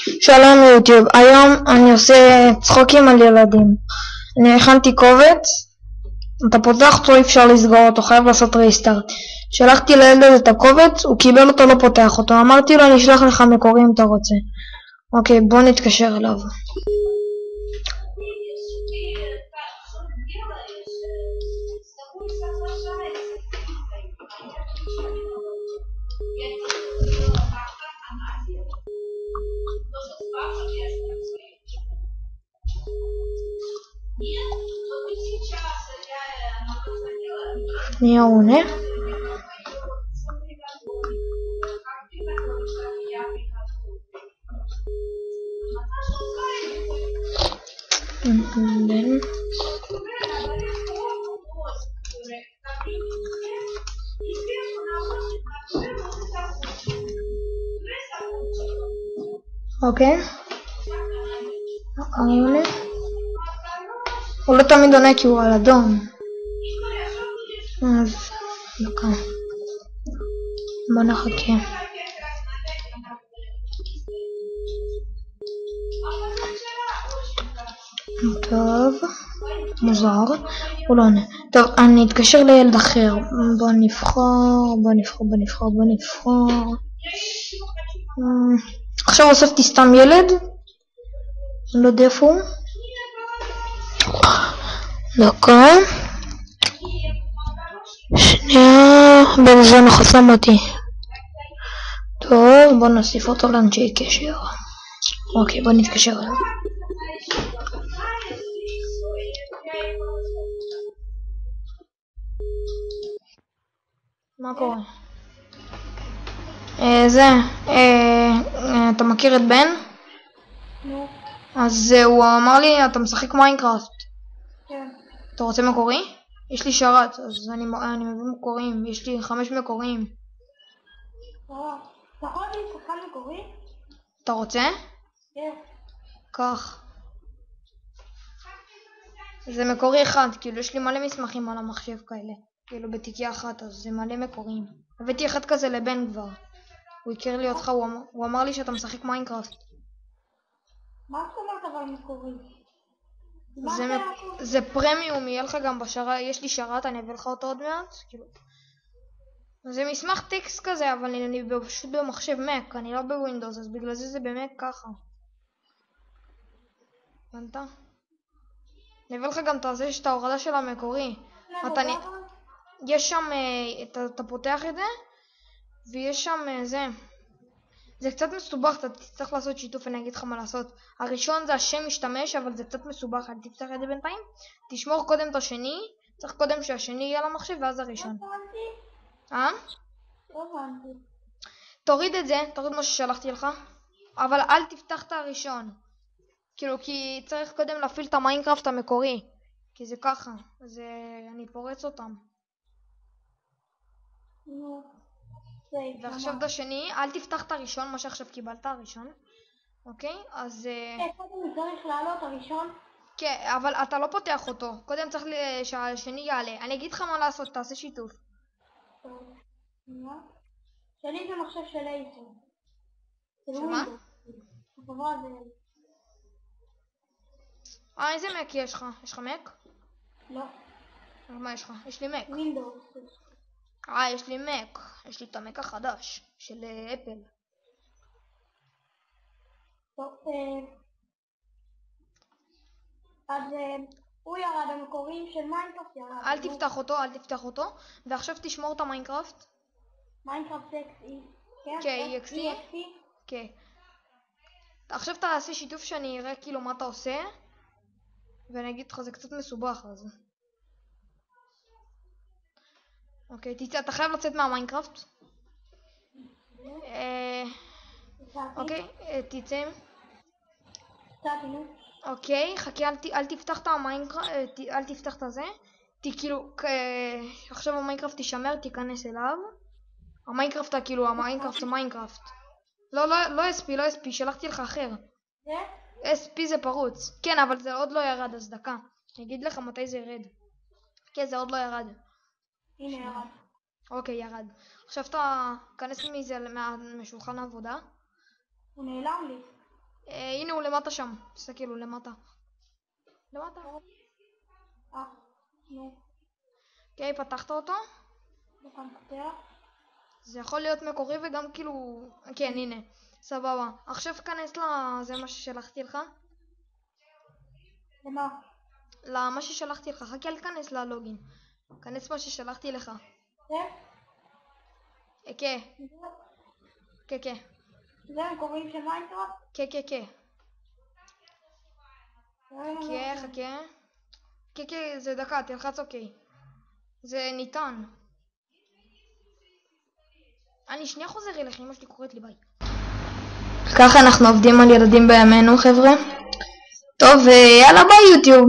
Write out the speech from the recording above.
שלום יוטיוב, היום אני עושה צחוקים על ילדים. אני הכנתי קובץ, אתה פותח אותו, אי אפשר לסגור אותו, חייב לעשות ריסטארט. שלחתי לילד הזה את הקובץ, הוא קיבל אותו, לא פותח אותו. אמרתי לו, אני אשלח לך מקורי אם אתה רוצה. אוקיי, בוא נתקשר אליו. שנייה, הוא עונה. אוקיי, הוא לא תמיד עונה כי הוא על אדום. אז דקה, בוא נחכה. טוב, מוזר, הוא לא עונה. טוב, אני אתקשר לילד אחר. בוא נבחר. עכשיו הוספתי סתם ילד, לא יודע איפה הוא. דקה, שנייה, בן זונה חסם אותי. טוב, בוא נוסיף אותו לאנשי קשר. אוקיי, בוא נתקשר אליו. מה קורה? אתה מכיר את בן? נו. אז הוא אמר לי, אתה משחק מיינקראפט. כן. אתה רוצה מקורי? יש לי שרת, אז אני מביא מקוריים, יש לי 5 מקוריים. אתה יכול להביא שחקן מקורי? אתה רוצה? כן. כך. זה מקורי אחד, כאילו יש לי מלא מסמכים על המחשב כאלה. כאילו בתיקיה אחת, אז זה מלא מקוריים. הבאתי אחד כזה לבן כבר. הוא הכיר לי אותך, הוא אמר לי שאתה משחק מיינקראפט. מה זאת אומרת אבל מקורי? זה פרמיום, יהיה לך גם בשרת, יש לי שרת, אני אביא לך אותו עוד מעט. כאילו. זה מסמך טקסט כזה, אבל אני פשוט במחשב מק, אני לא בווינדוס, אז בגלל זה במק ככה. הבנת? אני אביא לך גם את ההורדה של המקורי. יש שם, אתה פותח את זה, ויש שם זה קצת מסובך, אתה תצטרך לעשות שיתוף, אני אגיד לך מה לעשות. הראשון זה השם משתמש, אבל זה קצת מסובך, אל תפתח את זה בינתיים. תשמור קודם את השני, צריך קודם שהשני יהיה למחשב, ואז הראשון. לא הבנתי. תוריד את זה, תוריד מה ששלחתי לך, אבל אל תפתח את הראשון. כאילו, כי צריך קודם להפעיל את המיינקראפט המקורי. כי זה ככה, אני פורץ אותם. ועכשיו את השני, אל תפתח את הראשון, מה שעכשיו קיבלת הראשון. אוקיי? אז קודם צריך לעלות הראשון? כן, אבל אתה לא פותח אותו. קודם צריך שהשני יעלה. אני אגיד לך מה לעשות, תעשה שיתוף. שלי זה מחשב של אייסר. שמה? איזה מק יש לך? יש לך מק? לא. מה יש לך? יש לי מק. ווינדוס. יש לי מק. יש לי את המק החדש של אפל. טוב, אז הוא ירד, המקורים של מיינקראפט ירד. אל תפתח אותו, ועכשיו תשמור את המיינקראפט. מיינקראפט XE. כן, XE. כן. עכשיו תעשה שיתוף שאני אראה כאילו מה אתה עושה, ואני אגיד לך, זה קצת מסובך אז. אוקיי, אתה חייב לצאת מהמיינקראפט. אוקיי, תצא. אוקיי, חכה, אל תפתח את המיינקראפט, אל תפתח את זה. כאילו, עכשיו המיינקראפט תישמר, תיכנס אליו. המיינקראפט, כאילו, המיינקראפט זה מיינקראפט. לא SP, שלחתי לך אחר. SP זה פרוץ. כן, אבל זה עוד לא ירד, אז דקה. אני אגיד לך מתי זה ירד. כן, זה עוד לא ירד. הנה ירד. אוקיי, ירד. עכשיו אתה כנס מזה משולחן העבודה. הוא נעלם לי. הנה הוא למטה שם, תסתכלו למטה. למטה. נו. אוקיי, פתחת אותו? וכאן פותח. זה יכול להיות מקורי וגם כאילו... כן, הנה. סבבה. עכשיו כנס לזה מה ששלחתי לך. למה? למה ששלחתי לך. חכה לכנס ללוגין. כנס מה ששלחתי לך. זה? כן. כן. זה מקורים של מיינקראפט? כן. חכה. כן, זה דקה, תלחץ אוקיי. זה ניתן. אני שנייה חוזר אליך, אמא שלי קוראת לי ביי. ככה אנחנו עובדים על ילדים בימינו חבר'ה. טוב, יאללה ביי יוטיוב.